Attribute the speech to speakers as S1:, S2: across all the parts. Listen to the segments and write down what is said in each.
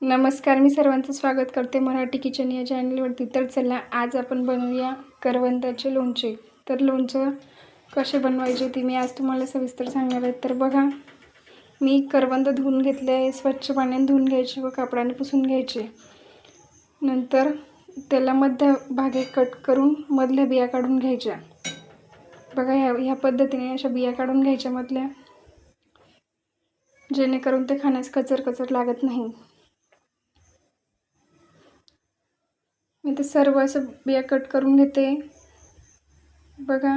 S1: नमस्कार, मी सर्वांचं स्वागत करते मराठी किचन या चॅनलवरती. तर चला आज आपण बनवूया करवंदाचे लोणचे. तर लोणचं कसे बनवायचे ते मी आज तुम्हाला सविस्तर सांगणार आहे. तर बघा, मी करवंद धुवून घेतले आहे. स्वच्छ पाण्याने धुवून घ्यायचे व कापडाने पुसून घ्यायचे. नंतर त्याला मध्यभागी कट करून मधल्या बिया काढून घ्यायच्या. बघा, ह्या पद्धतीने अशा बिया काढून घ्यायच्या मधल्या, जेणेकरून ते खाण्यास कचर लागत नाही. मी ते सर्व असं बिया कट करून घेते. बघा,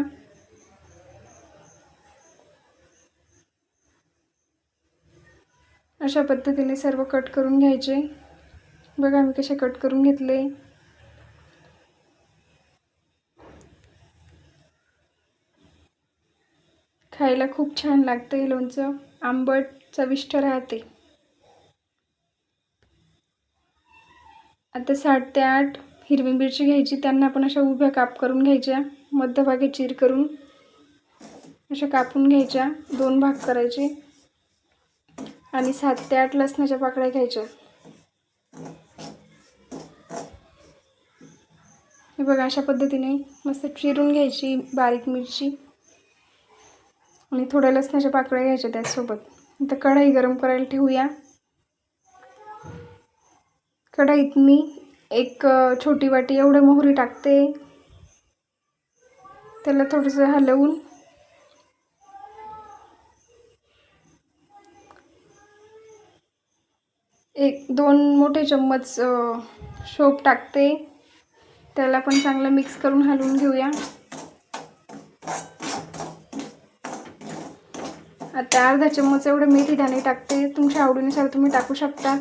S1: अशा पद्धतीने सर्व कट करून घ्यायचे. बघा मी कसे कट करून घेतले. खायला खूप छान लागते लोणचं, आंबट चविष्ट राहते. आता 7 ते 8 हिरवी मिरची घ्यायची. त्यांना पण अशा उभ्या काप करून घ्यायच्या. मध्यभागी चीर करून अशा कापून घ्यायच्या. 2 भाग करायचे. आणि 7 ते 8 लसणाच्या पाकळ्या घ्यायच्या. हे बघा, अशा पद्धतीने मस्त चिरून घ्यायची बारीक मिरची आणि थोड्या लसणाच्या पाकळ्या घ्यायच्या त्यासोबत. आता कढई गरम करायला ठेवूया. कढईत मी एक छोटी वाटी एवढी मोहरी टाकते. त्याला थोडंसं हलवून एक 2 मोठे चम्मच शोप टाकते. त्याला पण चांगलं मिक्स करून हलवून घेऊया. आता अर्धा चम्मच एवढे मेथी दाणे टाकते. तुमच्या आवडीनुसार तुम्ही टाकू शकता.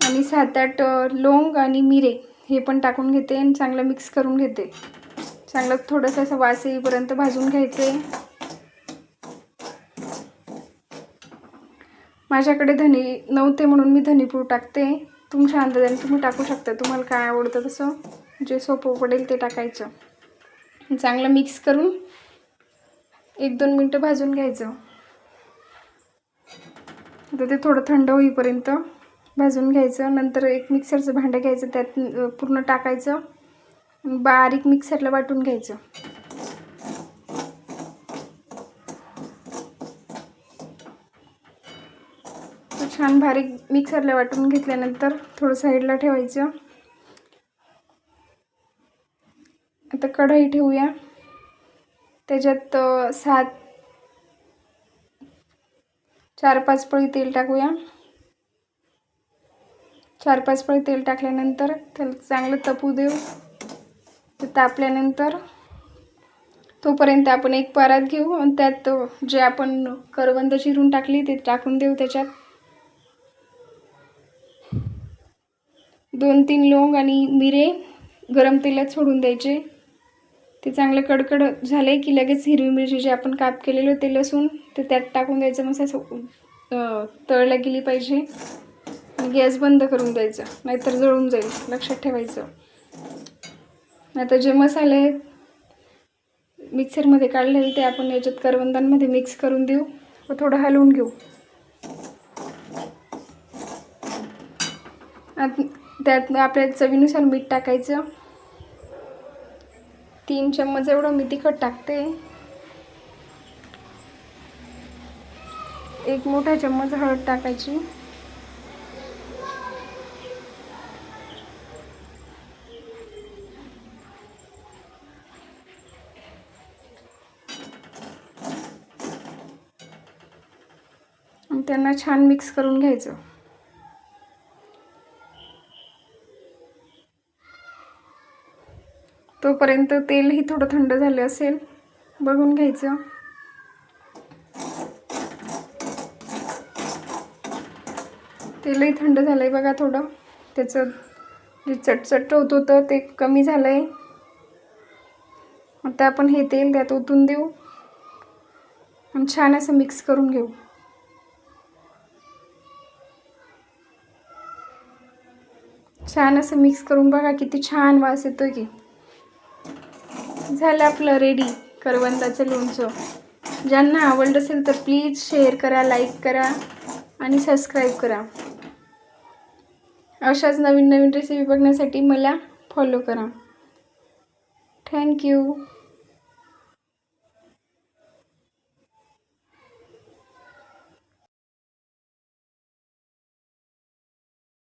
S1: आणि 7-8 लवंग आणि मिरे हे पण टाकून घेते आणि चांगलं मिक्स करून घेते. चांगलं थोडंसं असं वास येईपर्यंत भाजून घ्यायचे. माझ्याकडे धने नव्हते म्हणून मी धनेपूड टाकते. तुमच्या अंदाजाने तुम्ही टाकू शकता. तुम्हाला काय आवडतं तसं जे सोपं पडेल ते टाकायचं. चांगलं मिक्स करून 1-2 मिनटं भाजून घ्यायचं. आता ते थोडं थंड होईपर्यंत भाजून घ्यायचं. नंतर एक मिक्सरचं भांडं घ्यायचं. त्यात पूर्ण टाकायचं. बारीक मिक्सरला वाटून घ्यायचं. छान बारीक मिक्सरला वाटून घेतल्यानंतर थोडं साईडला ठेवायचं. आता कढई ठेवूया. त्याच्यात 4-5 पळी तेल टाकूया. 4-5 पळी तेल टाकल्यानंतर त्याला चांगलं तपू देऊ. ते तापल्यानंतर तोपर्यंत आपण एक परात घेऊ आणि त्यात जे आपण करवंद चिरून टाकली ते टाकून देऊ. त्याच्यात 2-3 लवंग आणि मिरे गरम तेलात सोडून द्यायचे. ते चांगलं कडकड झाले की लगेच हिरवी मिरची जे आपण काप केलेलं ते लसूण ते त्यात टाकून द्यायचं. मस्त असं तळल्या गेली पाहिजे. गॅस बंद करून द्यायचा, नाहीतर जळून जाईल, लक्षात ठेवायचं. आता जे मसाले मिक्सरमध्ये काढलेले ते आपण याच्यात करवंदांमध्ये मिक्स करून देऊ व थोडं हलवून घेऊ. त्यात आपल्या चवीनुसार मीठ टाकायचं. 3 चम्मच एवढं मी तिखट टाकते. 1 मोठा चम्मच हळद टाकायची. आणि त्यांना छान मिक्स करून घ्यायचं. तोपर्यंत तेलही थोडं थंड झालं असेल, बघून घ्यायचं. तेलही थंड झालंय बघा. थोडं त्याचं जे चटचट होतं ते कमी झालंय. आता आपण हे तेल त्यात ओतून देऊ आणि छान असं मिक्स करून घेऊ. छान असं मिक्स करून बघा किती छान वास येतोय की. झालं आपलं रेडी करवंदाचं लोणचं. ज्यांना आवडलं असेल तर प्लीज शेअर करा, लाईक करा आणि सबस्क्राईब करा. अशाच नवीन नवीन रेसिपी बघण्यासाठी मला फॉलो करा. थँक्यू.